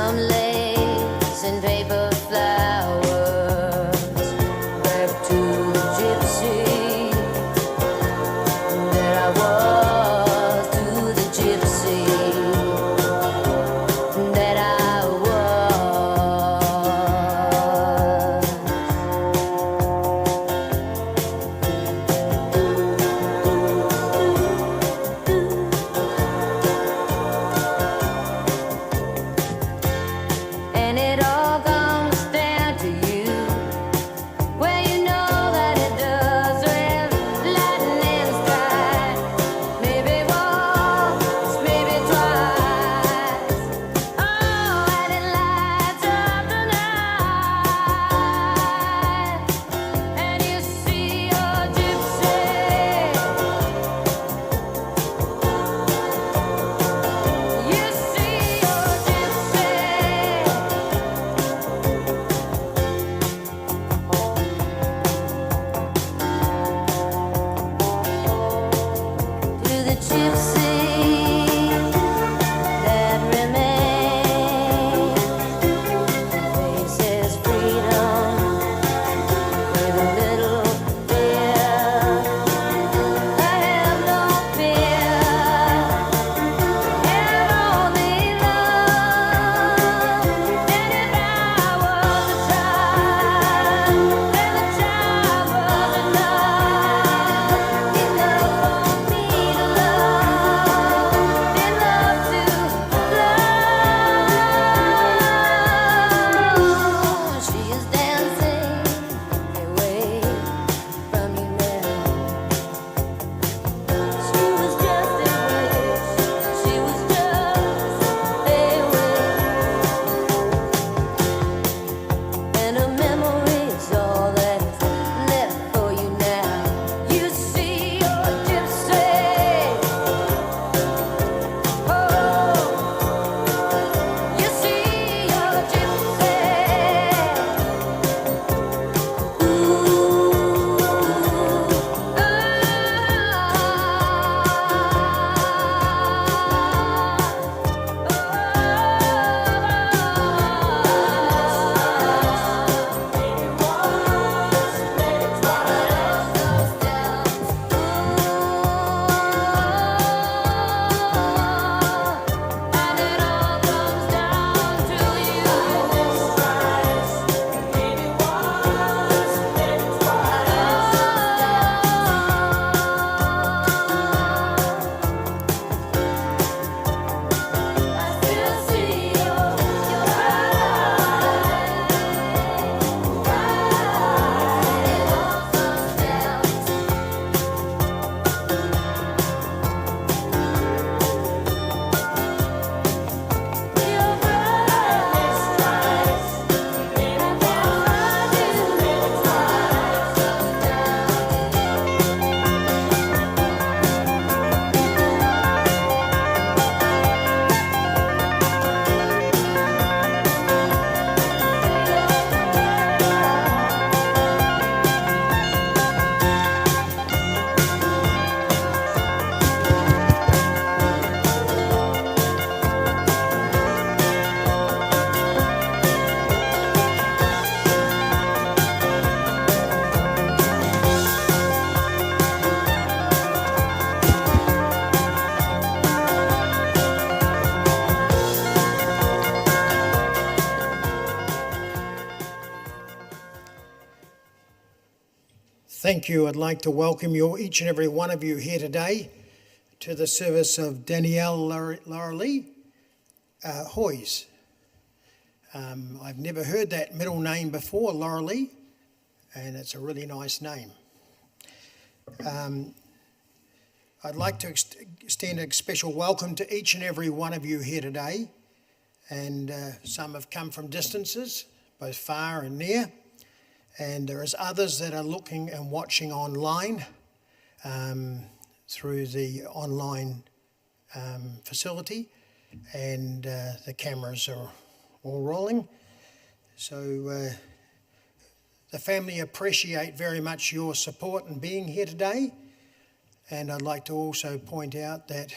some lace and paper flowers back to the gypsy that I was, to the gypsy that I and it all comes down to you. Well, you know that it does with lightning strike. Maybe once, maybe twice. Oh, and it lights up the night. And you see your gypsy. You see your gypsy. To the gypsy that remains, faces freedom with a little fear. I have no fear, have only love. And if I was a child, and the child was enough for me to love, enough to love. She is dancing away from you now. She was just a wish, she was just a wish, and a memory is all that's left for you now. You see your gypsy. Oh, you see your gypsy. And it all comes down to you. I still see your eyes. And it all comes down to your brightest eyes. And now I do Thank you. I'd like to welcome you, each and every one of you here today to the service of Danielle Lauralee Hoyes. I've never heard that middle name before, Lauralee, and it's a really nice name. I'd like to extend a special welcome to each and every one of you here today, and some have come from distances, both far and near. And there is others that are looking and watching online through the online facility, and the cameras are all rolling. So the family appreciate very much your support in being here today. And I'd like to also point out that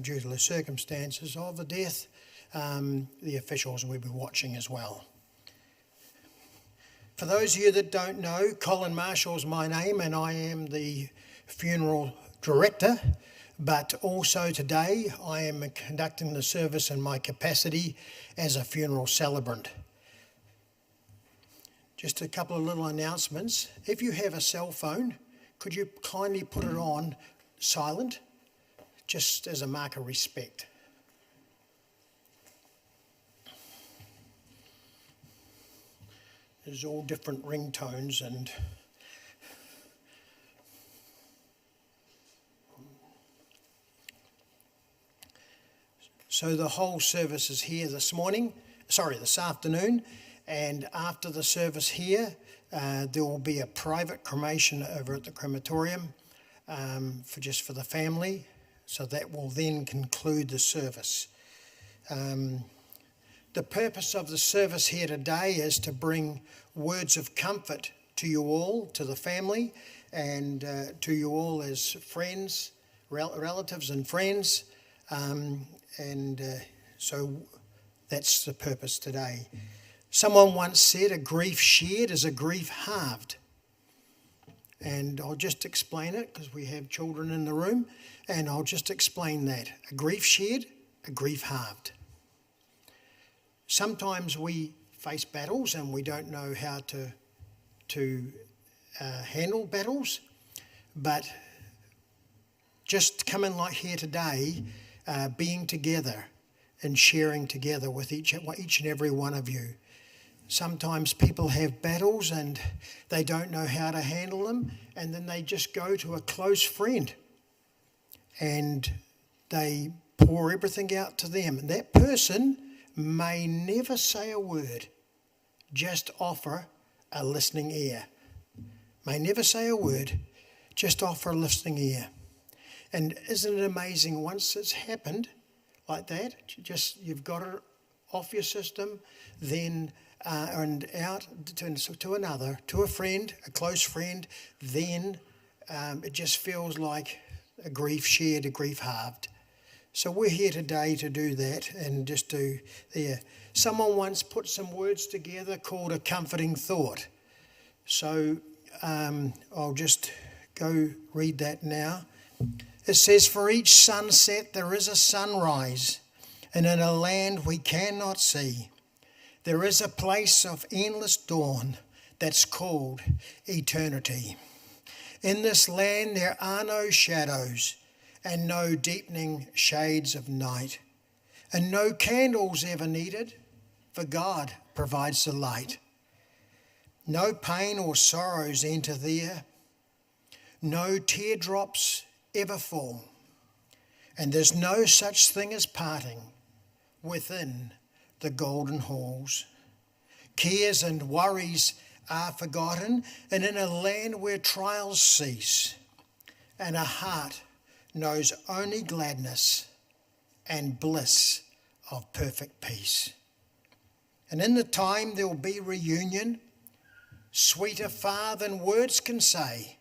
due to the circumstances of the death, the officials will be watching as well. For those of you that don't know, Colin Marshall's my name and I am the funeral director, but also today I am conducting the service in my capacity as a funeral celebrant. Just a couple of little announcements. If you have a cell phone, could you kindly put it on silent, just as a mark of respect. There's all different ringtones and so the whole service is here this afternoon, and after the service here, there will be a private cremation over at the crematorium for the family. So that will then conclude the service. The purpose of the service here today is to bring words of comfort to you all, to the family, and to you all as friends, relatives and friends. So that's the purpose today. Someone once said a grief shared is a grief halved. And I'll just explain it because we have children in the room, and I'll just explain that. A grief shared, a grief halved. Sometimes we face battles and we don't know how to handle battles, but just coming like here today, being together and sharing together with each and every one of you. Sometimes people have battles and they don't know how to handle them, and then they just go to a close friend and they pour everything out to them. And that person may never say a word, just offer a listening ear. May never say a word, just offer a listening ear. And isn't it amazing, once it's happened like that, you've got it off your system, then and out to another, to a friend, a close friend, then it just feels like a grief shared, a grief halved. So we're here today to do that and just do there. Someone once put some words together called a comforting thought. So I'll just go read that now. It says, for each sunset there is a sunrise, and in a land we cannot see, there is a place of endless dawn that's called eternity. In this land there are no shadows and no deepening shades of night, and no candles ever needed, for God provides the light. No pain or sorrows enter there, no teardrops ever fall, and there's no such thing as parting within the golden halls. Cares and worries are forgotten, and in a land where trials cease, and a heart knows only gladness and bliss of perfect peace. And in the time there will be reunion, sweeter far than words can say,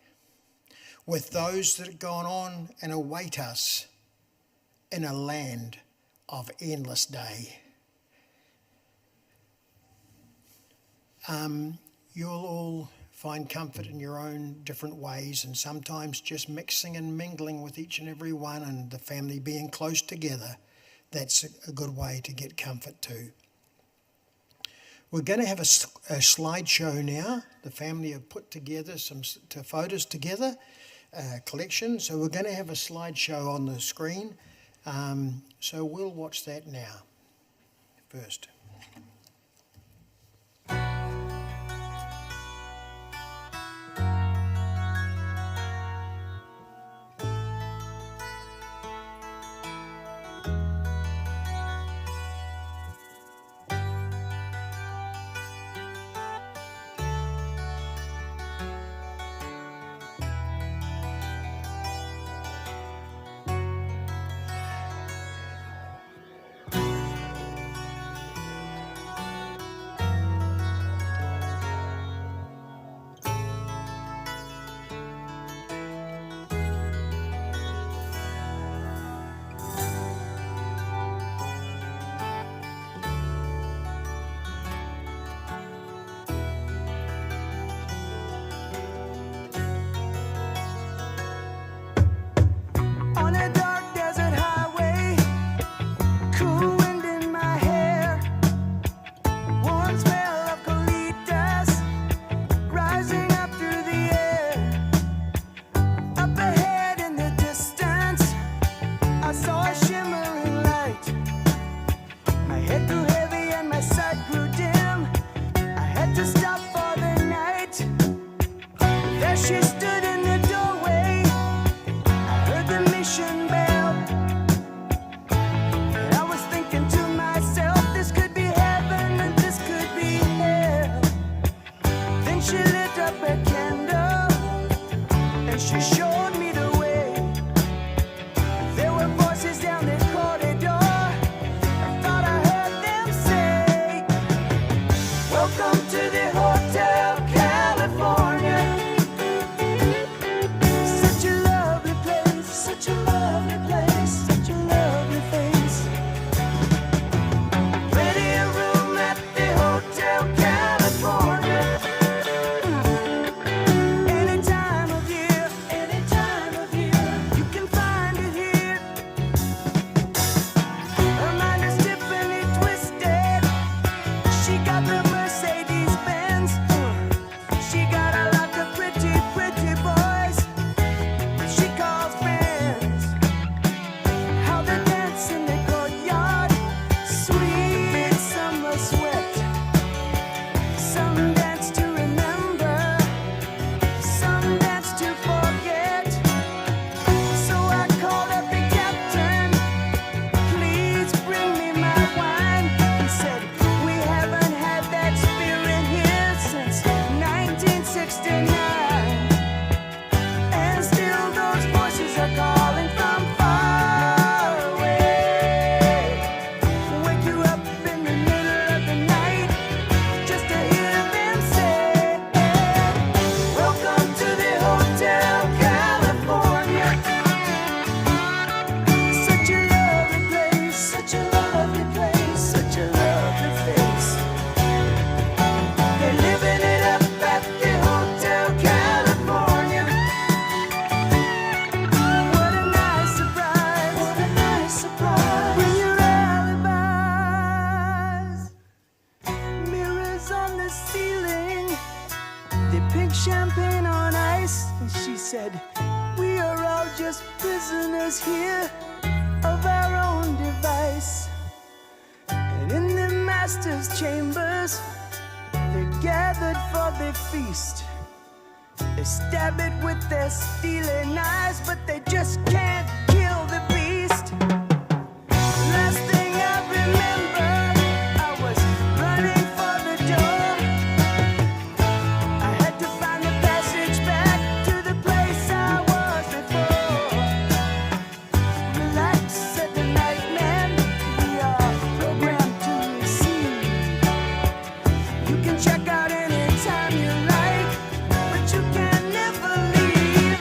with those that have gone on and await us in a land of endless day. You'll all find comfort in your own different ways, and sometimes just mixing and mingling with each and every one and the family being close together, that's a good way to get comfort too. We're going to have a slideshow now. The family have put together some photos together, collection, so we're going to have a slideshow on the screen. So we'll watch that now first. got the Mercedes Benz. She got a lot of pretty, pretty boys she calls friends. How they dance in the courtyard, sweet summer sweat. Some dance to remember, some dance to forget. So I called up the captain, please bring me my wine. He said, we haven't had that spirit here since 1969. And still those voices are calling from far away. Wake you up in the middle of the night just to hear them say, welcome to the Hotel California. Such a lovely place, such a lovely place, such a lovely face. They're living it up at the Hotel California. What a nice surprise, what a nice surprise. Bring your alibis. Mirrors on the ceiling, they pink champagne on ice. And she said, we are all just prisoners here of our own device. And in the master's chambers, they're gathered for the feast. They stab it with their steely knives, but they just can't kill the beast. Last thing I remember, I was running for the door. I had to find the passage back to the place I was before. Relax, said the night man, we are programmed to receive. You can check out anytime you like, but you can never leave.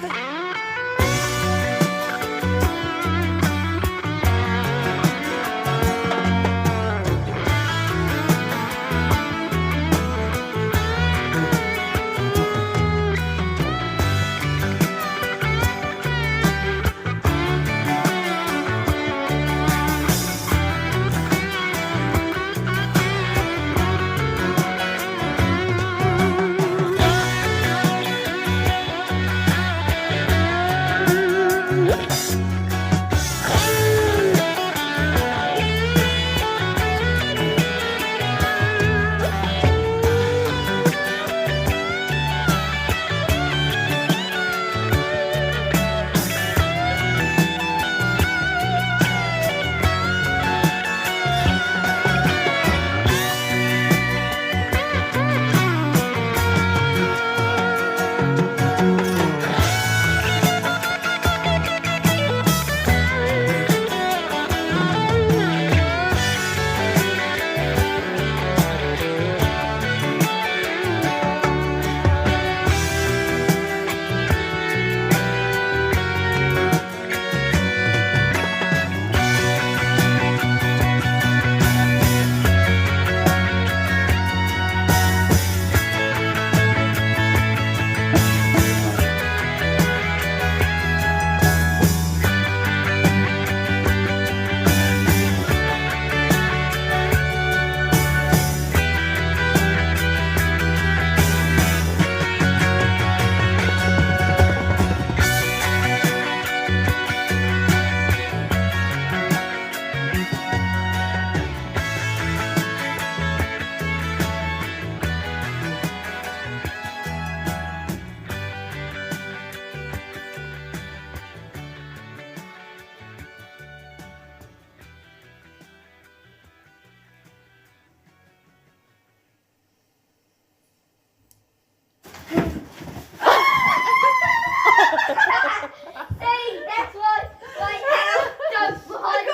See, that's what my house does behind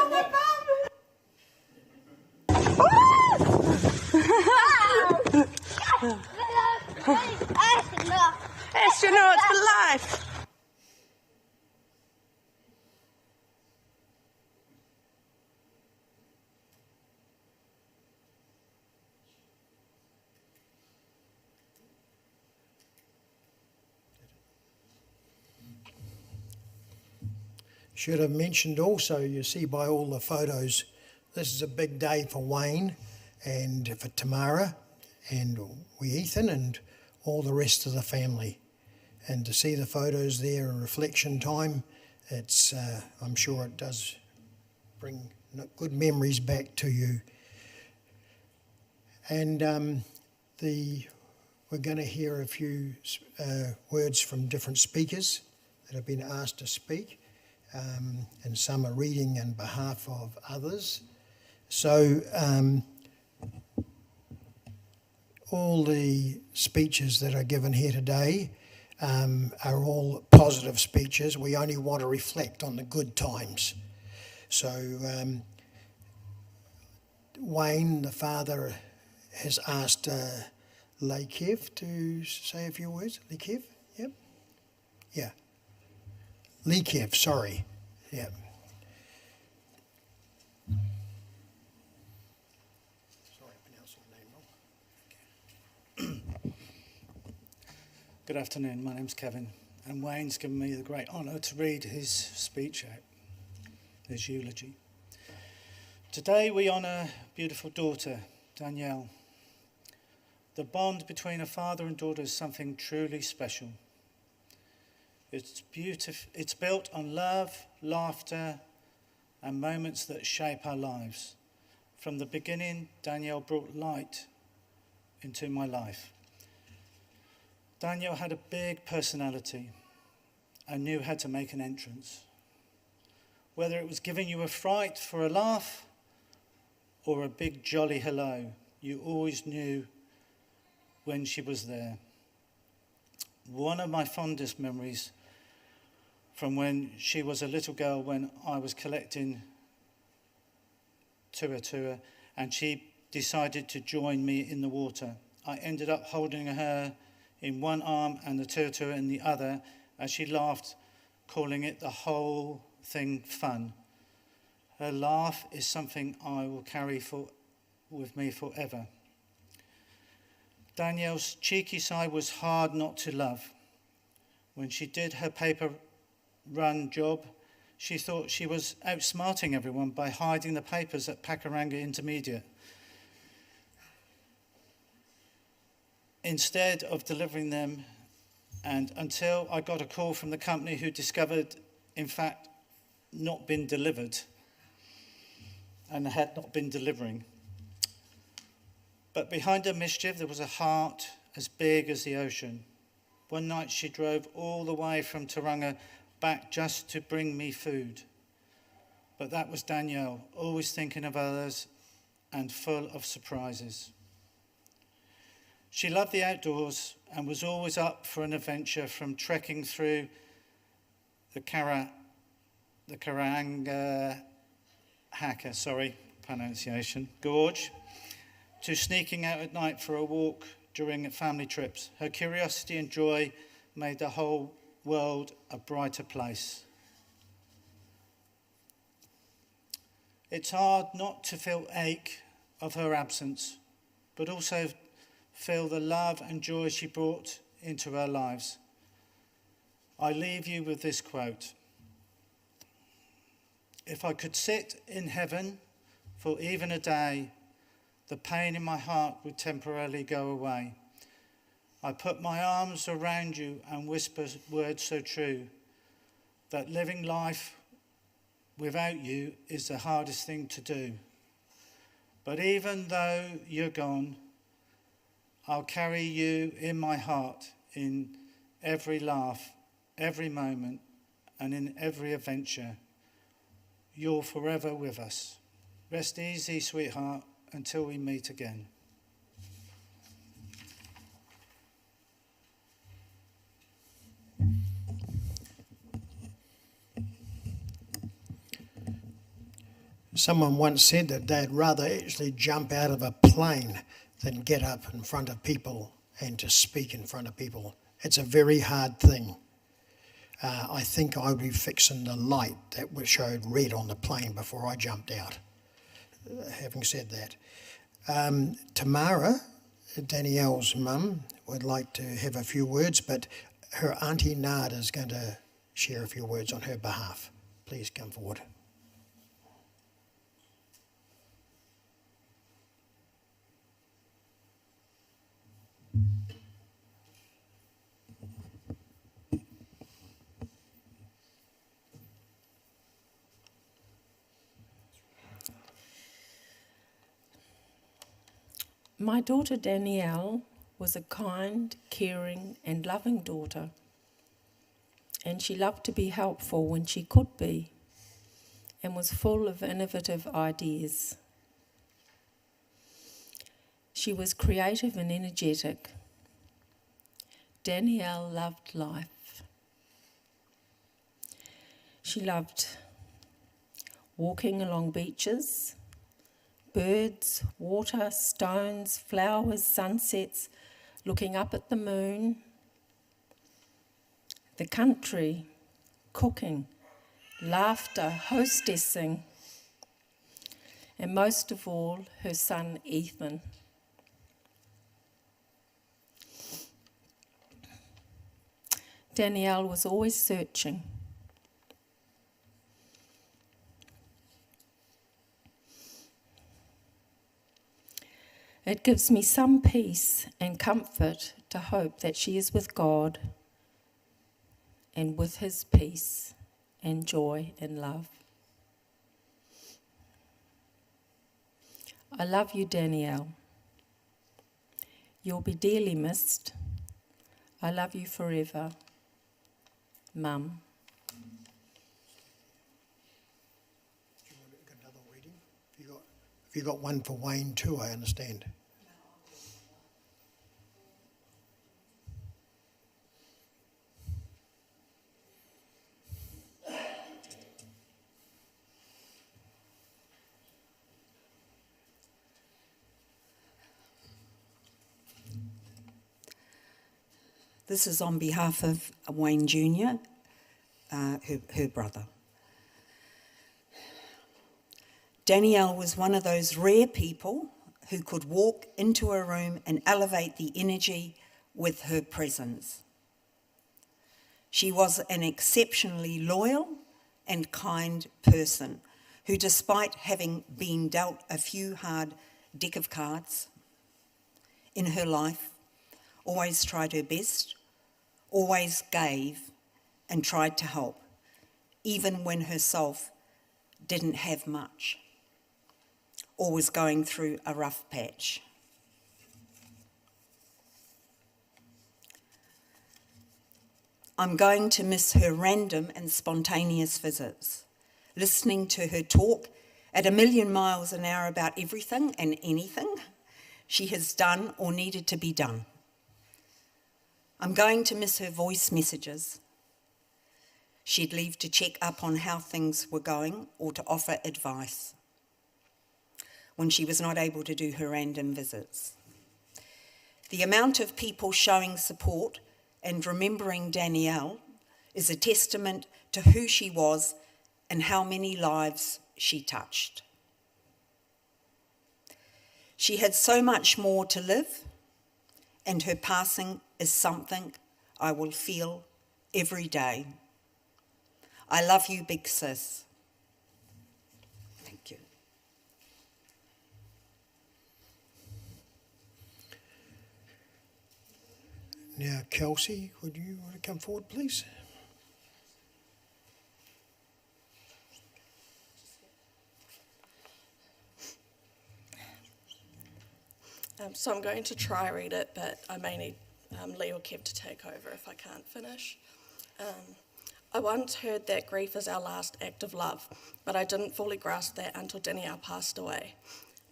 me. Astronauts for life. Should have mentioned also, you see by all the photos, this is a big day for Wayne and for Tamara. and we Ethan and all the rest of the family. And to see the photos there in reflection time, it's I'm sure it does bring good memories back to you. And we're going to hear a few words from different speakers that have been asked to speak, and some are reading on behalf of others. So all the speeches that are given here today are all positive speeches. We only want to reflect on the good times. So Wayne, the father, has asked Leikev to say a few words. Leikev? Yep. Yeah. Leikev, sorry. Yeah. Sorry, I pronounced your name wrong. Good afternoon, my name's Kevin, and Wayne's given me the great honour to read his speech out, his eulogy. Today we honour beautiful daughter, Danielle. The bond between a father and daughter is something truly special. It's built on love, laughter, and moments that shape our lives. From the beginning, Danielle brought light into my life. Danielle had a big personality and knew how to make an entrance. Whether it was giving you a fright for a laugh or a big jolly hello, you always knew when she was there. One of my fondest memories from when she was a little girl, when I was collecting tua and she decided to join me in the water. I ended up holding her in one arm and the tua in the other as she laughed, calling it the whole thing fun. Her laugh is something I will carry with me forever. Danielle's cheeky side was hard not to love. When she did her paper run job, she thought she was outsmarting everyone by hiding the papers at Pakuranga Intermediate, instead of delivering them, and until I got a call from the company who discovered, in fact, not been delivered and had not been delivering. But behind her mischief, there was a heart as big as the ocean. One night she drove all the way from Tauranga back just to bring me food. But that was Danielle, always thinking of others and full of surprises. She loved the outdoors and was always up for an adventure, from trekking through the Karanga Gorge, to sneaking out at night for a walk during family trips. Her curiosity and joy made the whole world a brighter place. It's hard not to feel ache of her absence, but also feel the love and joy she brought into our lives. I leave you with this quote: "If I could sit in heaven for even a day, the pain in my heart would temporarily go away. I put my arms around you and whisper words so true, that living life without you is the hardest thing to do. But even though you're gone, I'll carry you in my heart in every laugh, every moment, and in every adventure. You're forever with us. Rest easy, sweetheart, until we meet again." Someone once said that they'd rather actually jump out of a plane than get up in front of people and to speak in front of people. It's a very hard thing. I think I would be fixing the light that showed red on the plane before I jumped out. Having said that, Tamara, Danielle's mum, would like to have a few words, but her auntie Nada is going to share a few words on her behalf. Please come forward. My daughter Danielle was a kind, caring and loving daughter, and she loved to be helpful when she could be, and was full of innovative ideas. She was creative and energetic. Danielle loved life. She loved walking along beaches, birds, water, stones, flowers, sunsets, looking up at the moon, the country, cooking, laughter, hostessing, and most of all, her son Ethan. Danielle was always searching. It gives me some peace and comfort to hope that she is with God and with His peace and joy and love. I love you, Danielle. You'll be dearly missed. I love you forever. Mum. Do you want another reading? Have you got one for Wayne too, I understand? This is on behalf of Wayne Jr., her brother. Danielle was one of those rare people who could walk into a room and elevate the energy with her presence. She was an exceptionally loyal and kind person who, despite having been dealt a few hard deck of cards in her life, always tried her best, always gave and tried to help, even when herself didn't have much or was going through a rough patch. I'm going to miss her random and spontaneous visits, listening to her talk at 1,000,000 miles an hour about everything and anything she has done or needed to be done. I'm going to miss her voice messages. She'd leave to check up on how things were going or to offer advice when she was not able to do her random visits. The amount of people showing support and remembering Danielle is a testament to who she was and how many lives she touched. She had so much more to live, and her passing is something I will feel every day. I love you, big sis. Thank you. Now, Kelsey, would you want to come forward, please? So I'm going to try read it, but I may need Lee or Kev to take over if I can't finish. I once heard that grief is our last act of love, but I didn't fully grasp that until Danielle passed away.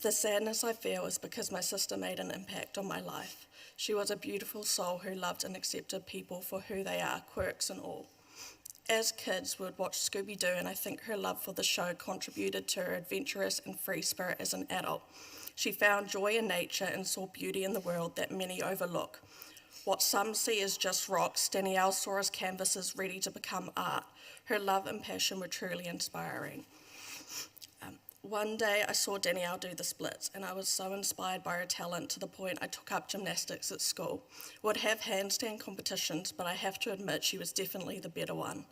The sadness I feel is because my sister made an impact on my life. She was a beautiful soul who loved and accepted people for who they are, quirks and all. As kids, we would watch Scooby-Doo, and I think her love for the show contributed to her adventurous and free spirit as an adult. She found joy in nature and saw beauty in the world that many overlook. What some see as just rocks, Danielle saw as canvases ready to become art. Her love and passion were truly inspiring. One day I saw Danielle do the splits, and I was so inspired by her talent to the point I took up gymnastics at school. Would have handstand competitions, but I have to admit she was definitely the better one.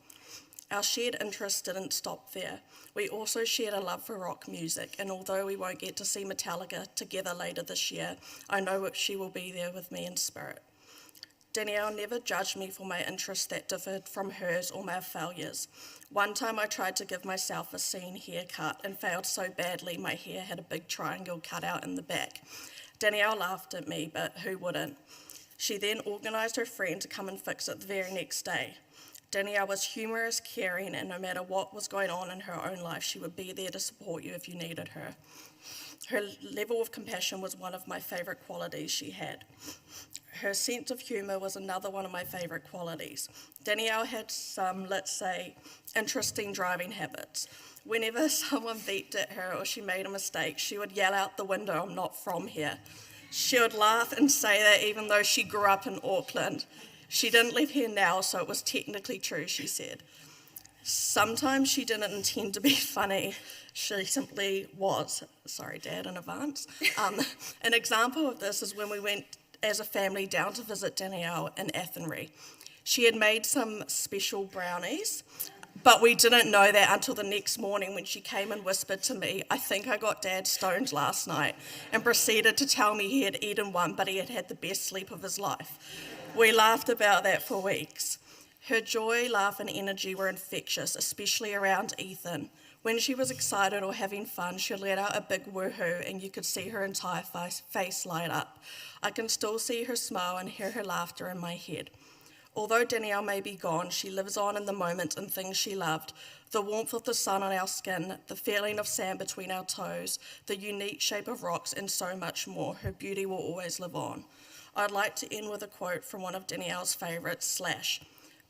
Our shared interest didn't stop there. We also shared a love for rock music, and although we won't get to see Metallica together later this year, I know she will be there with me in spirit. Danielle never judged me for my interests that differed from hers or my failures. One time I tried to give myself a scene haircut and failed so badly my hair had a big triangle cut out in the back. Danielle laughed at me, but who wouldn't? She then organised her friend to come and fix it the very next day. Danielle was humorous, caring, and no matter what was going on in her own life, she would be there to support you if you needed her. Her level of compassion was one of my favourite qualities she had. Her sense of humour was another one of my favourite qualities. Danielle had some, let's say, interesting driving habits. Whenever someone beeped at her or she made a mistake, she would yell out the window, "I'm not from here." She would laugh and say that even though she grew up in Auckland. She didn't live here now, so it was technically true, she said. Sometimes she didn't intend to be funny. She simply was. Sorry, Dad, in advance. An example of this is when we went as a family down to visit Danielle in Athenry. She had made some special brownies, but we didn't know that until the next morning when she came and whispered to me, "I think I got Dad stoned last night," and proceeded to tell me he had eaten one, but he had had the best sleep of his life. We laughed about that for weeks. Her joy, laugh, and energy were infectious, especially around Ethan. When she was excited or having fun, she'd let out a big woohoo and you could see her entire face light up. I can still see her smile and hear her laughter in my head. Although Danielle may be gone, she lives on in the moments and things she loved. The warmth of the sun on our skin, the feeling of sand between our toes, the unique shape of rocks, and so much more. Her beauty will always live on. I'd like to end with a quote from one of Danielle's favourites,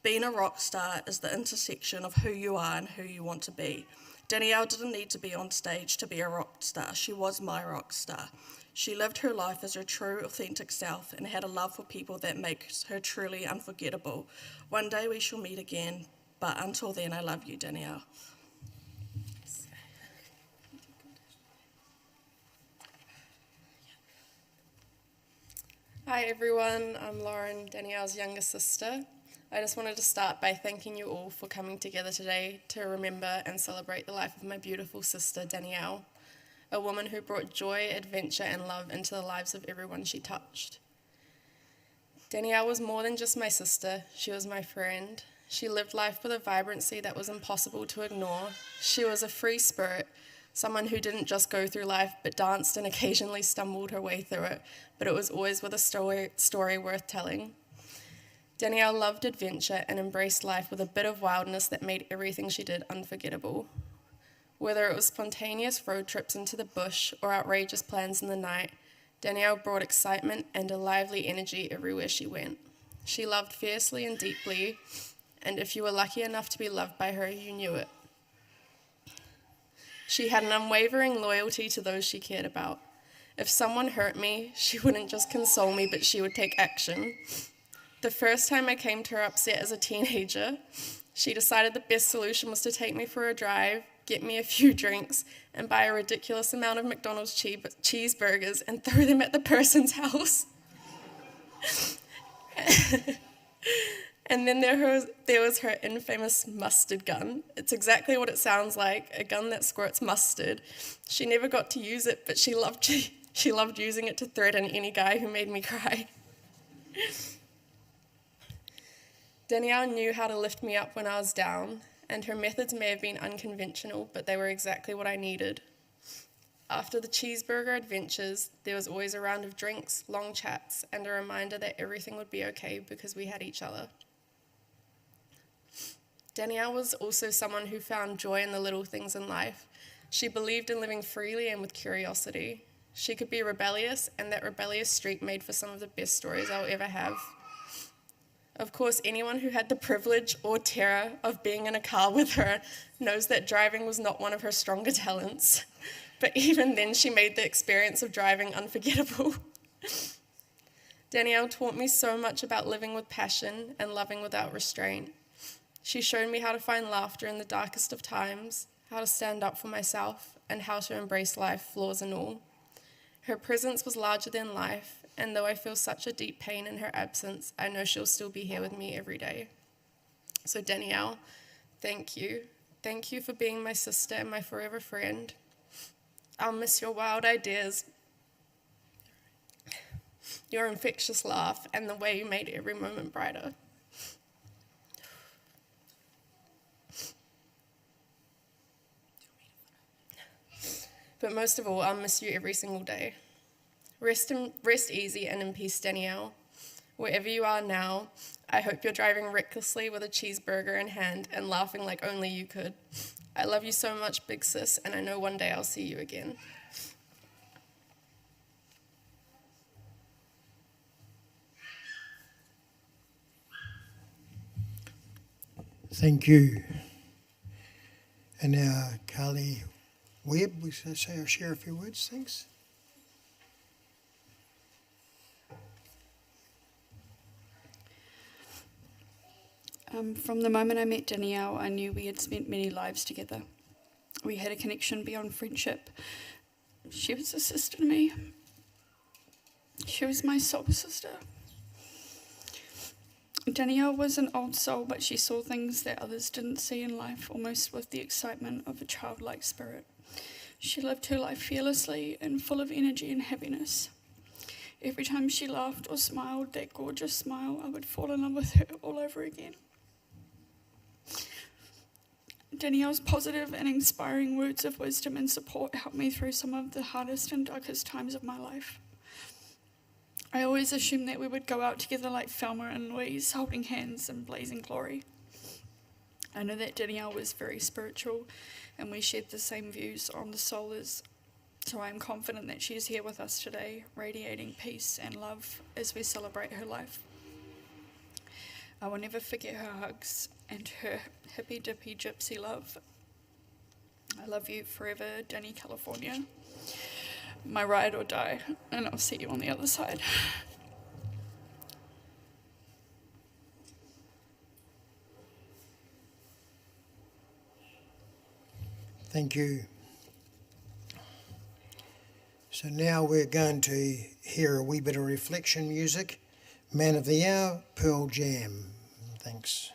"Being a rock star is the intersection of who you are and who you want to be." Danielle didn't need to be on stage to be a rock star. She was my rock star. She lived her life as her true, authentic self and had a love for people that makes her truly unforgettable. One day we shall meet again, but until then, I love you, Danielle. Hi everyone, I'm Lauren, Danielle's younger sister. I just wanted to start by thanking you all for coming together today to remember and celebrate the life of my beautiful sister, Danielle, a woman who brought joy, adventure, and love into the lives of everyone she touched. Danielle was more than just my sister, she was my friend. She lived life with a vibrancy that was impossible to ignore. She was a free spirit, someone who didn't just go through life but danced and occasionally stumbled her way through it, but it was always with a story worth telling. Danielle loved adventure and embraced life with a bit of wildness that made everything she did unforgettable. Whether it was spontaneous road trips into the bush or outrageous plans in the night, Danielle brought excitement and a lively energy everywhere she went. She loved fiercely and deeply, and if you were lucky enough to be loved by her, you knew it. She had an unwavering loyalty to those she cared about. If someone hurt me, she wouldn't just console me, but she would take action. The first time I came to her upset as a teenager, she decided the best solution was to take me for a drive, get me a few drinks, and buy a ridiculous amount of McDonald's cheeseburgers and throw them at the person's house. And then there was her infamous mustard gun. It's exactly what it sounds like, a gun that squirts mustard. She never got to use it, but she loved using it to threaten any guy who made me cry. Danielle knew how to lift me up when I was down, and her methods may have been unconventional, but they were exactly what I needed. After the cheeseburger adventures, there was always a round of drinks, long chats, and a reminder that everything would be okay because we had each other. Danielle was also someone who found joy in the little things in life. She believed in living freely and with curiosity. She could be rebellious, and that rebellious streak made for some of the best stories I'll ever have. Of course, anyone who had the privilege or terror of being in a car with her knows that driving was not one of her stronger talents. But even then, she made the experience of driving unforgettable. Danielle taught me so much about living with passion and loving without restraint. She showed me how to find laughter in the darkest of times, how to stand up for myself, and how to embrace life, flaws and all. Her presence was larger than life, and though I feel such a deep pain in her absence, I know she'll still be here with me every day. So Danielle, Thank you. Thank you for being my sister and my forever friend. I'll miss your wild ideas, your infectious laugh, and the way you made every moment brighter. But most of all, I'll miss you every single day. Rest easy and in peace, Danielle. Wherever you are now, I hope you're driving recklessly with a cheeseburger in hand and laughing like only you could. I love you so much, big sis, and I know one day I'll see you again. Thank you. And now, Carly Webb, we say or share a few words, thanks. From the moment I met Danielle, I knew we had spent many lives together. We had a connection beyond friendship. She was a sister to me. She was my soul sister. Danielle was an old soul, but she saw things that others didn't see in life, almost with the excitement of a childlike spirit. She lived her life fearlessly and full of energy and happiness. Every time she laughed or smiled, that gorgeous smile, I would fall in love with her all over again. Danielle's positive and inspiring words of wisdom and support helped me through some of the hardest and darkest times of my life. I always assumed that we would go out together like Thelma and Louise, holding hands in blazing glory. I know that Danielle was very spiritual and we shared the same views on the soul, so I am confident that she is here with us today, radiating peace and love as we celebrate her life. I will never forget her hugs and her hippy-dippy gypsy love. I love you forever, Danny, California. My ride or die, and I'll see you on the other side. Thank you. So now we're going to hear a wee bit of reflection music. Man of the Hour, Pearl Jam. Thanks.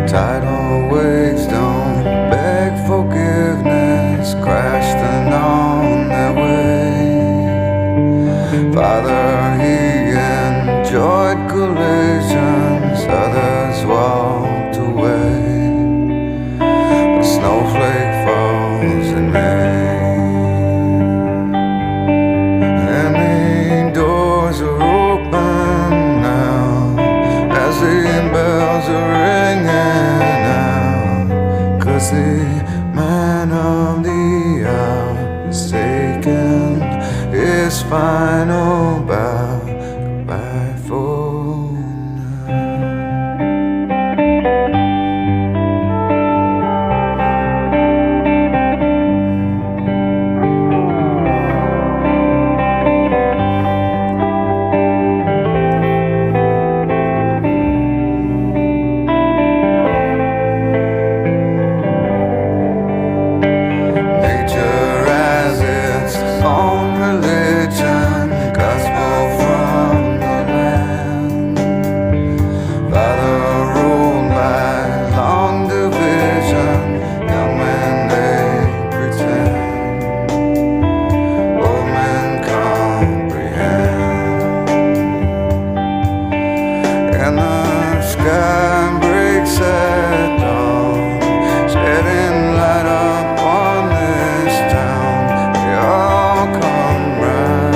Tidal waves don't beg forgiveness, crashed and on their way. Father, he enjoyed collisions, others walked away. A snowflake falls in May. Any doors are open now as the bells are ringing out, 'cause the man of the hour is taking his final bow. Goodbye for now. Nature has its own religion, gospel from the land. Father ruled by long division, young men they pretend, old men comprehend. And the sky breaks at dawn, shedding light upon this town. They all come round,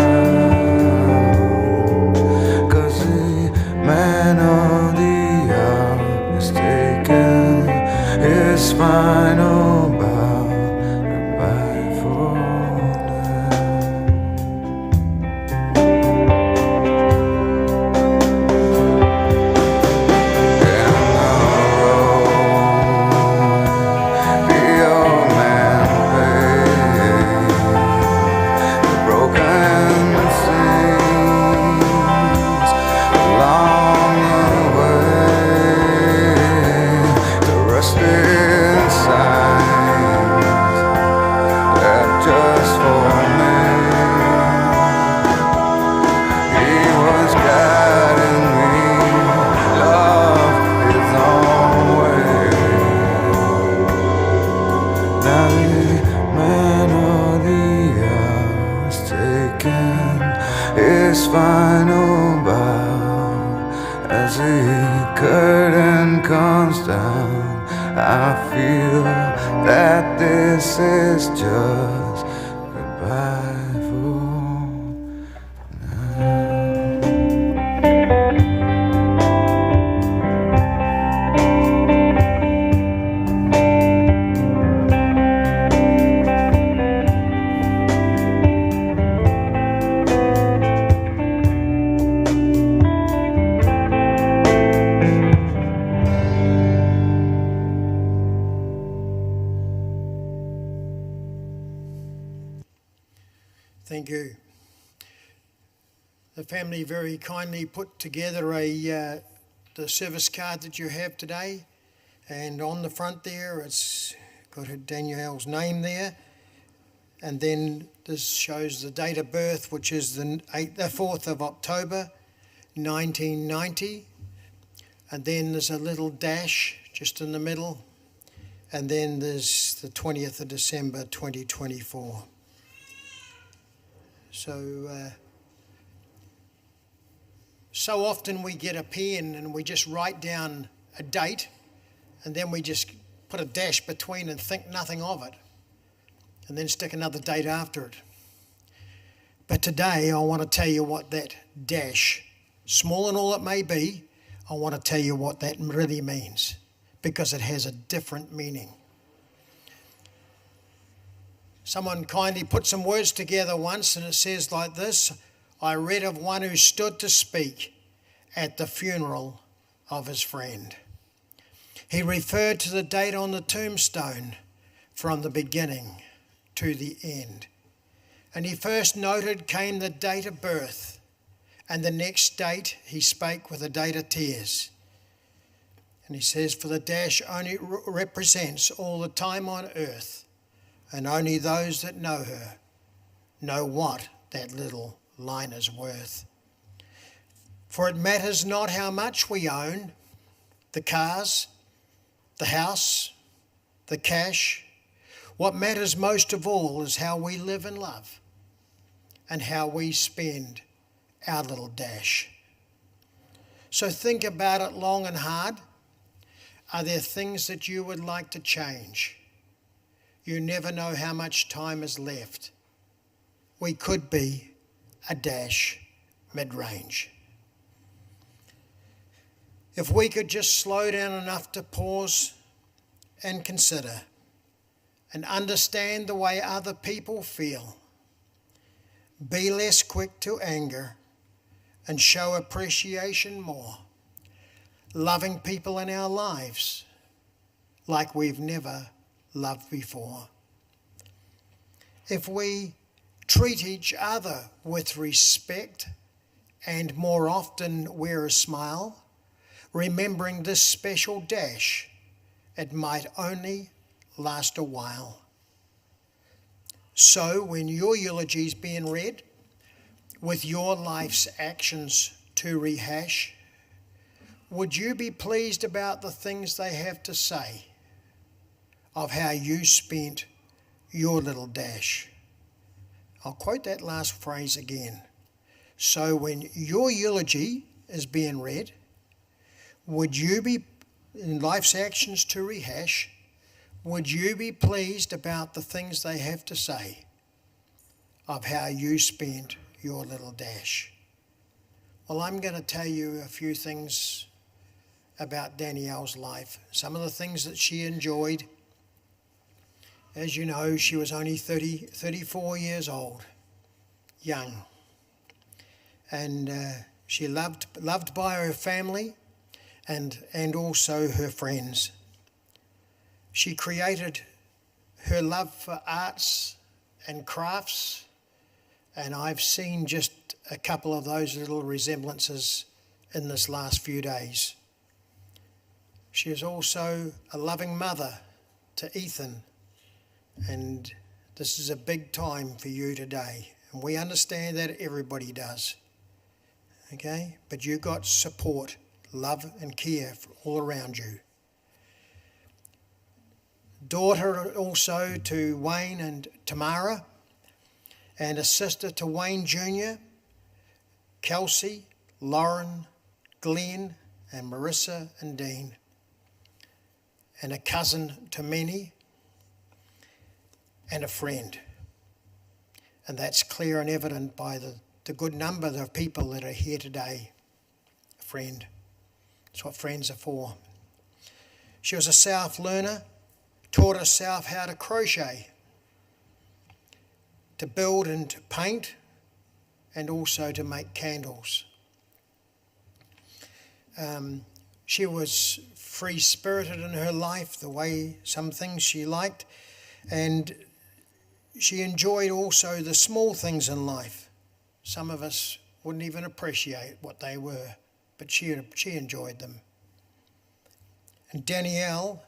'cause the man of the hour is taking his final bow. Goodbye for now. The old man paid comes down, I feel that this is just goodbye for now. Thank you. The family very kindly put together the service card that you have today, and on the front there it's got Danielle's name there, and then this shows the date of birth, which is the 4th of October 1990, and then there's a little dash just in the middle, and then there's the 20th of December 2024. So often we get a pen and we just write down a date, and then we just put a dash between and think nothing of it, and then stick another date after it. But today I want to tell you what that dash, small and all it may be, I want to tell you what that really means, because it has a different meaning. Someone kindly put some words together once, and it says like this: I read of one who stood to speak at the funeral of his friend. He referred to the date on the tombstone from the beginning to the end. And he first noted came the date of birth, and the next date he spake with a date of tears. And he says, for the dash only represents all the time on earth, and only those that know her know what that little line is worth. For it matters not how much we own, the cars, the house, the cash. What matters most of all is how we live and love, and how we spend our little dash. So think about it long and hard. Are there things that you would like to change? You never know how much time is left. We could be a dash mid-range. If we could just slow down enough to pause and consider and understand the way other people feel, be less quick to anger and show appreciation more, loving people in our lives like we've never loved before. If we treat each other with respect and more often wear a smile, remembering this special dash, it might only last a while. So when your eulogy's being read, with your life's actions to rehash, would you be pleased about the things they have to say of how you spent your little dash? I'll quote that last phrase again. So when your eulogy is being read, would you be, in life's actions to rehash, would you be pleased about the things they have to say of how you spent your little dash? Well, I'm going to tell you a few things about Danielle's life. Some of the things that she enjoyed. As you know, she was only 34 years old, young. And she loved by her family and also her friends. She created her love for arts and crafts, and I've seen just a couple of those little resemblances in this last few days. She is also a loving mother to Ethan, and this is a big time for you today. And we understand that everybody does, okay? But you got support, love and care all around you. Daughter also to Wayne and Tamara, and a sister to Wayne Jr., Kelsey, Lauren, Glenn, and Marissa and Dean. and a cousin to many, and a friend. And that's clear and evident by the good number of people that are here today. A friend. That's what friends are for. She was a South learner, taught herself how to crochet, to build and to paint, and also to make candles. She was free-spirited in her life, the way some things she liked, and she enjoyed also the small things in life. Some of us wouldn't even appreciate what they were, but she enjoyed them. And Danielle,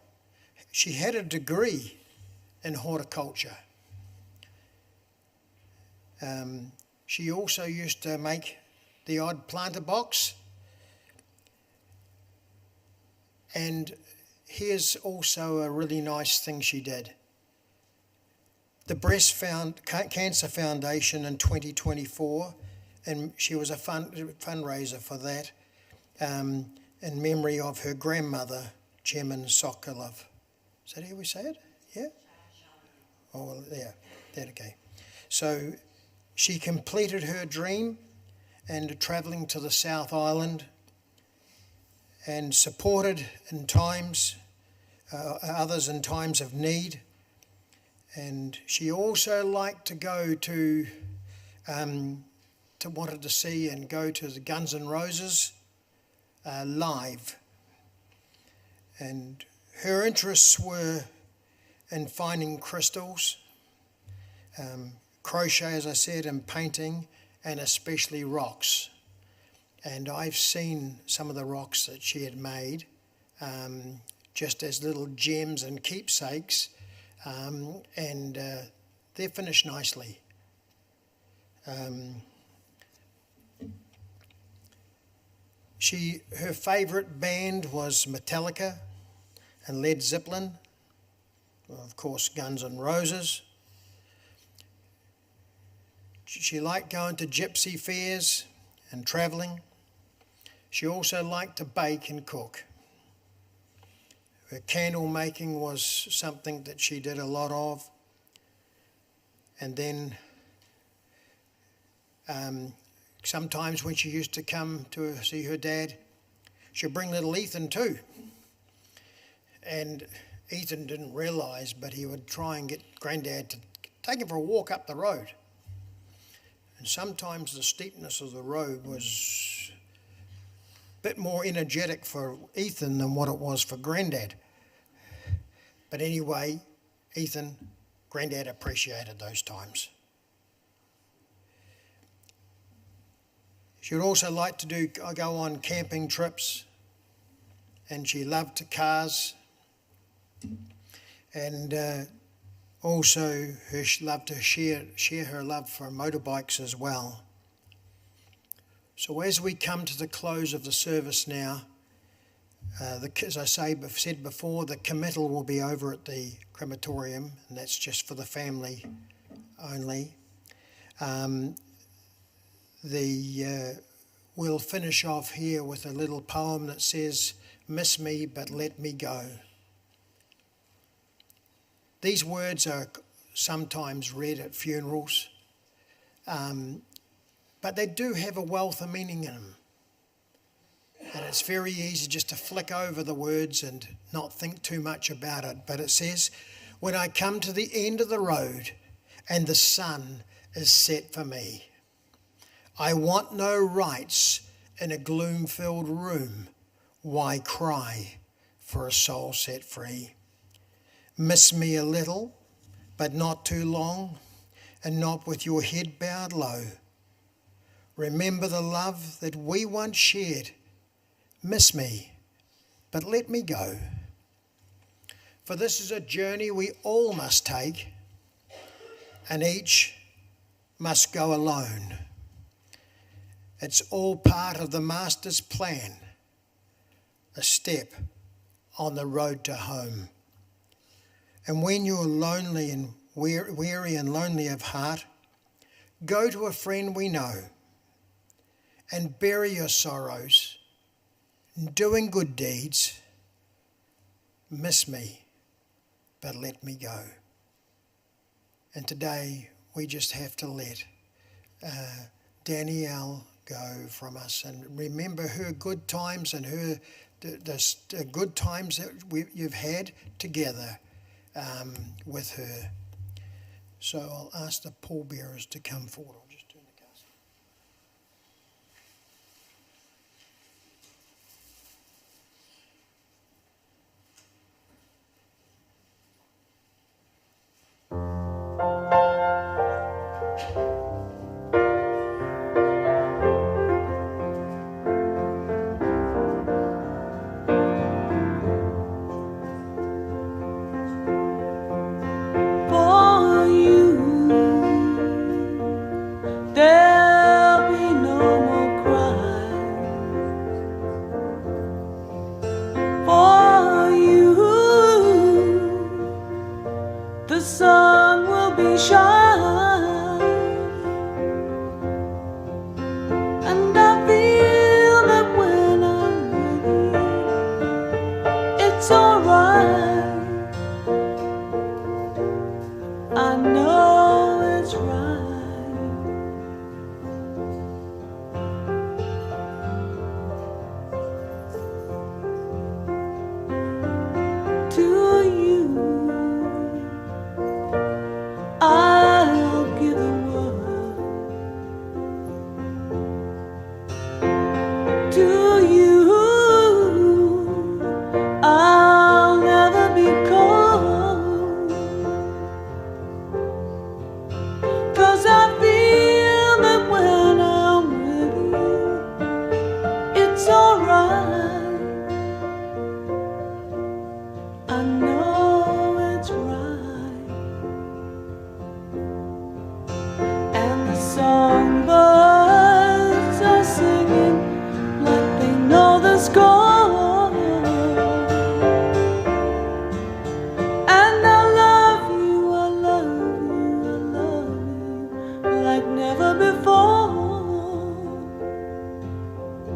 she had a degree in horticulture. She also used to make the odd planter box. And here's also a really nice thing she did. The Breast Cancer Foundation in 2024, and she was a fundraiser for that, in memory of her grandmother, Chairman Sokolov. Is that how we say it? Yeah? Oh, well, yeah, that okay. So she completed her dream and travelling to the South Island and supported in times, others in times of need. And she also liked to go wanted to see and go to the Guns N' Roses live. And her interests were in finding crystals, crochet, as I said, and painting, and especially rocks. And I've seen some of the rocks that she had made, just as little gems and keepsakes, and they're finished nicely. Her favourite band was Metallica and Led Zeppelin, of course Guns N' Roses. She liked going to gypsy fairs and travelling. She also liked to bake and cook. Her candle making was something that she did a lot of. And then sometimes when she used to come to see her dad, she'd bring little Ethan too. And Ethan didn't realise, but he would try and get Granddad to take him for a walk up the road. And sometimes the steepness of the road was a bit more energetic for Ethan than what it was for Granddad. But anyway, Granddad appreciated those times. She would also like to go on camping trips, and she loved cars, and also she loved to share her love for motorbikes as well. So as we come to the close of the service now, as I said before, the committal will be over at the crematorium, and that's just for the family only. We'll finish off here with a little poem that says, "Miss me, but let me go." These words are sometimes read at funerals, but they do have a wealth of meaning in them. And it's very easy just to flick over the words and not think too much about it. But it says, "When I come to the end of the road and the sun is set for me, I want no rights in a gloom-filled room. Why cry for a soul set free? Miss me a little, but not too long, and not with your head bowed low. Remember the love that we once shared. Miss me, but let me go. For this is a journey we all must take, and each must go alone. It's all part of the Master's plan, a step on the road to home. And when you're lonely and weary and lonely of heart, go to a friend we know and bury your sorrows, doing good deeds, miss me, but let me go. And today we just have to let Danielle go from us and remember her good times and the good times that you've had together with her. So I'll ask the pallbearers to come forward. I'll just turn the casket. For you, there'll be no more crying. For you, the sun will be shining, and I feel that when I'm with you, it's alright. I know it's right. To you, I'll give the world. To you, I'll never be cold. 'Cause I feel that when I'm with you, it's alright. I know it's right. And the songbirds are singing like they know the score.